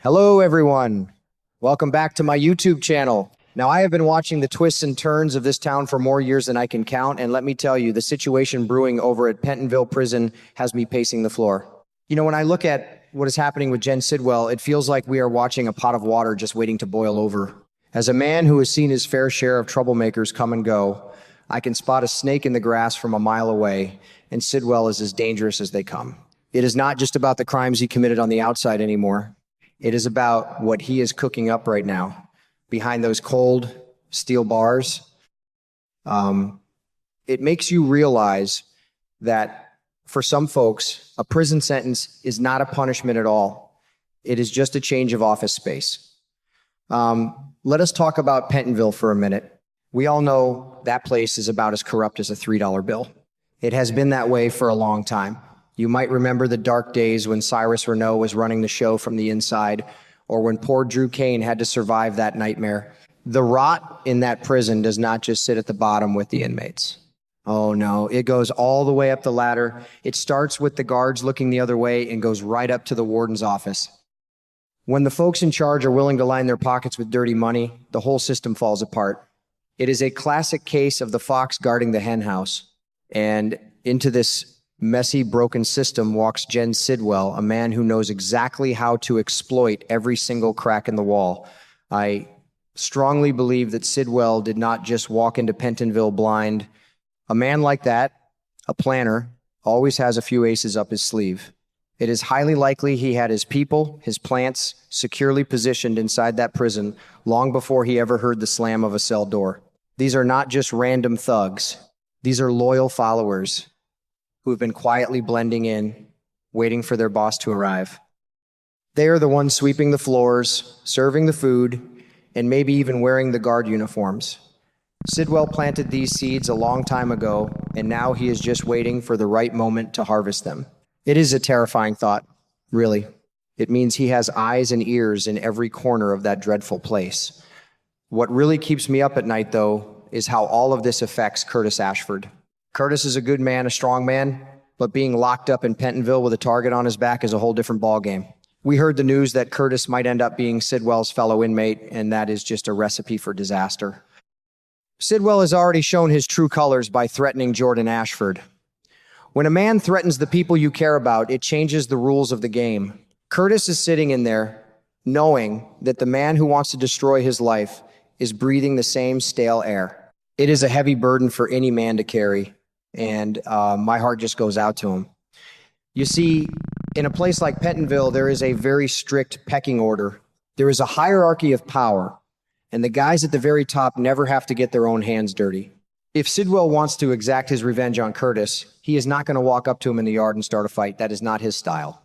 Hello, everyone. Welcome back to my YouTube channel. Now, I have been watching the twists and turns of this town for more years than I can count, and let me tell you, the situation brewing over at Pentonville Prison has me pacing the floor. When I look at what is happening with Jen Sidwell, it feels like we are watching a pot of water just waiting to boil over. As a man who has seen his fair share of troublemakers come and go, I can spot a snake in the grass from a mile away, and Sidwell is as dangerous as they come. It is not just about the crimes he committed on the outside anymore. It is about what he is cooking up right now behind those cold steel bars. It makes you realize that for some folks, a prison sentence is not a punishment at all. It is just a change of office space. Let us talk about Pentonville for a minute. We all know that place is about as corrupt as a $3 bill. It has been that way for a long time. You might remember the dark days when Cyrus Renaud was running the show from the inside, or when poor Drew Kane had to survive that nightmare. The rot in that prison does not just sit at the bottom with the inmates. Oh no, it goes all the way up the ladder. It starts with the guards looking the other way and goes right up to the warden's office. When the folks in charge are willing to line their pockets with dirty money, the whole system falls apart. It is a classic case of the fox guarding the hen house. And into this messy, broken system walks Jen Sidwell, a man who knows exactly how to exploit every single crack in the wall. I strongly believe that Sidwell did not just walk into Pentonville blind. A man like that, a planner, always has a few aces up his sleeve. It is highly likely he had his people, his plants, securely positioned inside that prison long before he ever heard the slam of a cell door. These are not just random thugs. These are loyal followers who have been quietly blending in, waiting for their boss to arrive. They are the ones sweeping the floors, serving the food, and maybe even wearing the guard uniforms. Sidwell planted these seeds a long time ago, and now he is just waiting for the right moment to harvest them. It is a terrifying thought, really. It means he has eyes and ears in every corner of that dreadful place. What really keeps me up at night, though, is how all of this affects Curtis Ashford. Curtis is a good man, a strong man, but being locked up in Pentonville with a target on his back is a whole different ballgame. We heard the news that Curtis might end up being Sidwell's fellow inmate, and that is just a recipe for disaster. Sidwell has already shown his true colors by threatening Jordan Ashford. When a man threatens the people you care about, it changes the rules of the game. Curtis is sitting in there knowing that the man who wants to destroy his life is breathing the same stale air. It is a heavy burden for any man to carry. And my heart just goes out to him. You see, in a place like Pentonville, there is a very strict pecking order. There is a hierarchy of power, and the guys at the very top never have to get their own hands dirty. If Sidwell wants to exact his revenge on Curtis, he is not going to walk up to him in the yard and start a fight. That is not his style.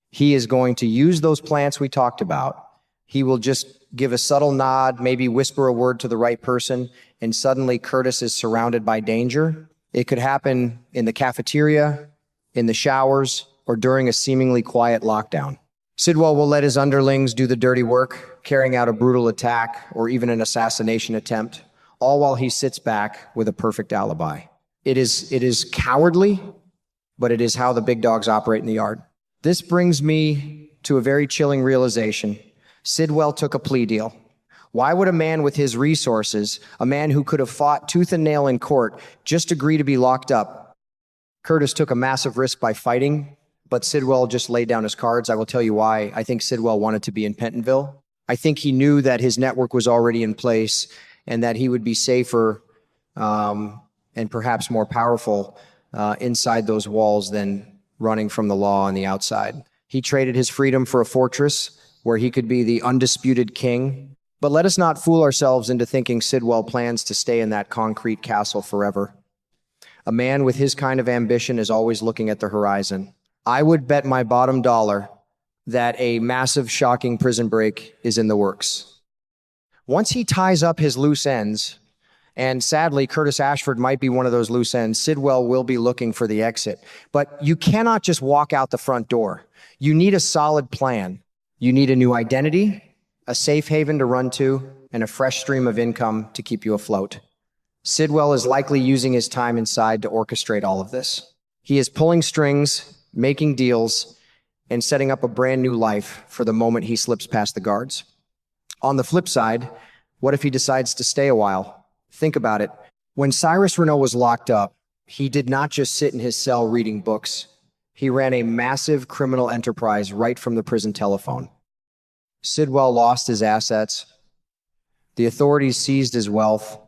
He is going to use those plants we talked about. He will just give a subtle nod, maybe whisper a word to the right person, and suddenly Curtis is surrounded by danger. It could happen in the cafeteria, in the showers, or during a seemingly quiet lockdown. Sidwell will let his underlings do the dirty work, carrying out a brutal attack or even an assassination attempt, all while he sits back with a perfect alibi. It is cowardly, but it is how the big dogs operate in the yard. This brings me to a very chilling realization. Sidwell took a plea deal. Why would a man with his resources, a man who could have fought tooth and nail in court, just agree to be locked up? Curtis took a massive risk by fighting, but Sidwell just laid down his cards. I will tell you why. I think Sidwell wanted to be in Pentonville. I think he knew that his network was already in place and that he would be safer and perhaps more powerful inside those walls than running from the law on the outside. He traded his freedom for a fortress where he could be the undisputed king. But let us not fool ourselves into thinking Sidwell plans to stay in that concrete castle forever. A man with his kind of ambition is always looking at the horizon. I would bet my bottom dollar that a massive, shocking prison break is in the works. Once he ties up his loose ends, and sadly, Curtis Ashford might be one of those loose ends, Sidwell will be looking for the exit. But you cannot just walk out the front door. You need a solid plan. You need a new identity, a safe haven to run to, and a fresh stream of income to keep you afloat. Sidwell is likely using his time inside to orchestrate all of this. He is pulling strings, making deals, and setting up a brand new life for the moment he slips past the guards. On the flip side, what if he decides to stay a while? Think about it. When Cyrus Renault was locked up, he did not just sit in his cell reading books. He ran a massive criminal enterprise right from the prison telephone. Sidwell lost his assets. The authorities seized his wealth.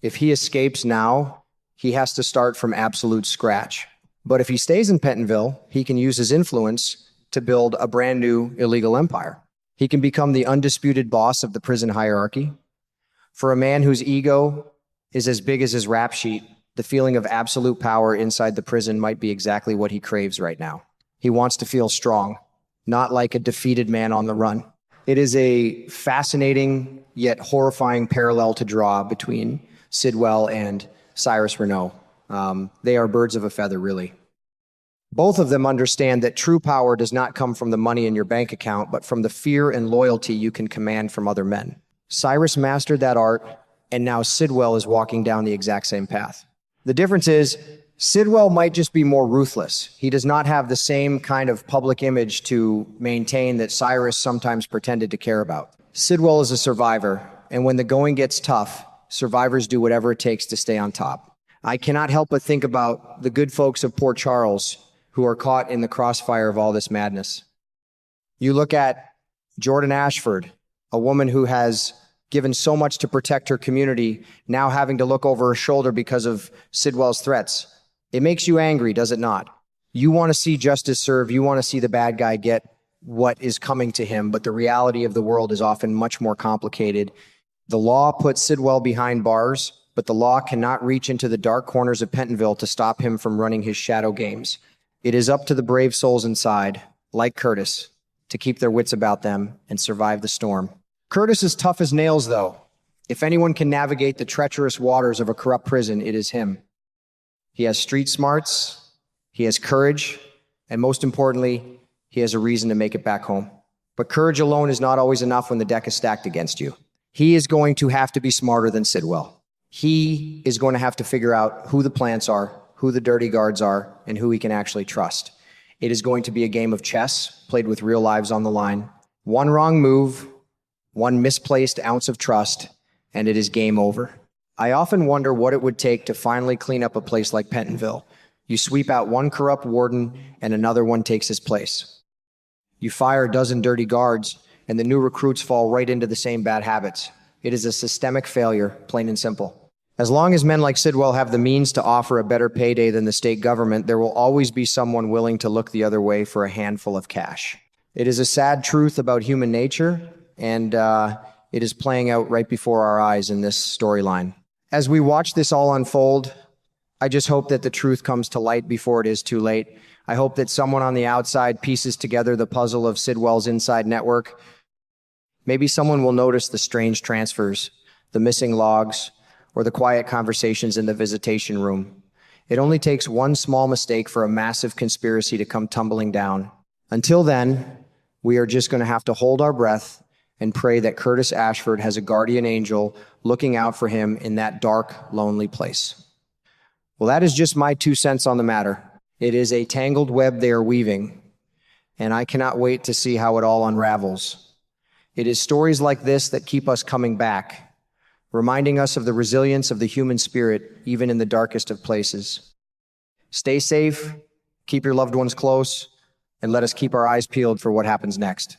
If he escapes now, he has to start from absolute scratch. But if he stays in Pentonville, he can use his influence to build a brand new illegal empire. He can become the undisputed boss of the prison hierarchy. For a man whose ego is as big as his rap sheet, the feeling of absolute power inside the prison might be exactly what he craves right now. He wants to feel strong, not like a defeated man on the run. It is a fascinating yet horrifying parallel to draw between Sidwell and Cyrus Renault. They are birds of a feather, really. Both of them understand that true power does not come from the money in your bank account, but from the fear and loyalty you can command from other men. Cyrus mastered that art, and now Sidwell is walking down the exact same path. The difference is, Sidwell might just be more ruthless. He does not have the same kind of public image to maintain that Cyrus sometimes pretended to care about. Sidwell is a survivor, and when the going gets tough, survivors do whatever it takes to stay on top. I cannot help but think about the good folks of Port Charles who are caught in the crossfire of all this madness. You look at Jordan Ashford, a woman who has given so much to protect her community, now having to look over her shoulder because of Sidwell's threats. It makes you angry, does it not? You want to see justice served. You want to see the bad guy get what is coming to him, but the reality of the world is often much more complicated. The law puts Sidwell behind bars, but the law cannot reach into the dark corners of Pentonville to stop him from running his shadow games. It is up to the brave souls inside, like Curtis, to keep their wits about them and survive the storm. Curtis is tough as nails, though. If anyone can navigate the treacherous waters of a corrupt prison, it is him. He has street smarts, he has courage, and most importantly, he has a reason to make it back home. But courage alone is not always enough when the deck is stacked against you. He is going to have to be smarter than Sidwell. He is going to have to figure out who the plants are, who the dirty guards are, and who he can actually trust. It is going to be a game of chess played with real lives on the line. One wrong move, one misplaced ounce of trust, and it is game over. I often wonder what it would take to finally clean up a place like Pentonville. You sweep out one corrupt warden and another one takes his place. You fire a dozen dirty guards and the new recruits fall right into the same bad habits. It is a systemic failure, plain and simple. As long as men like Sidwell have the means to offer a better payday than the state government, there will always be someone willing to look the other way for a handful of cash. It is a sad truth about human nature, and it is playing out right before our eyes in this storyline. As we watch this all unfold, I just hope that the truth comes to light before it is too late. I hope that someone on the outside pieces together the puzzle of Sidwell's inside network. Maybe someone will notice the strange transfers, the missing logs, or the quiet conversations in the visitation room. It only takes one small mistake for a massive conspiracy to come tumbling down. Until then, we are just going to have to hold our breath and pray that Curtis Ashford has a guardian angel looking out for him in that dark, lonely place. Well, that is just my 2 cents on the matter. It is a tangled web they are weaving, and I cannot wait to see how it all unravels. It is stories like this that keep us coming back, reminding us of the resilience of the human spirit, even in the darkest of places. Stay safe, keep your loved ones close, and let us keep our eyes peeled for what happens next.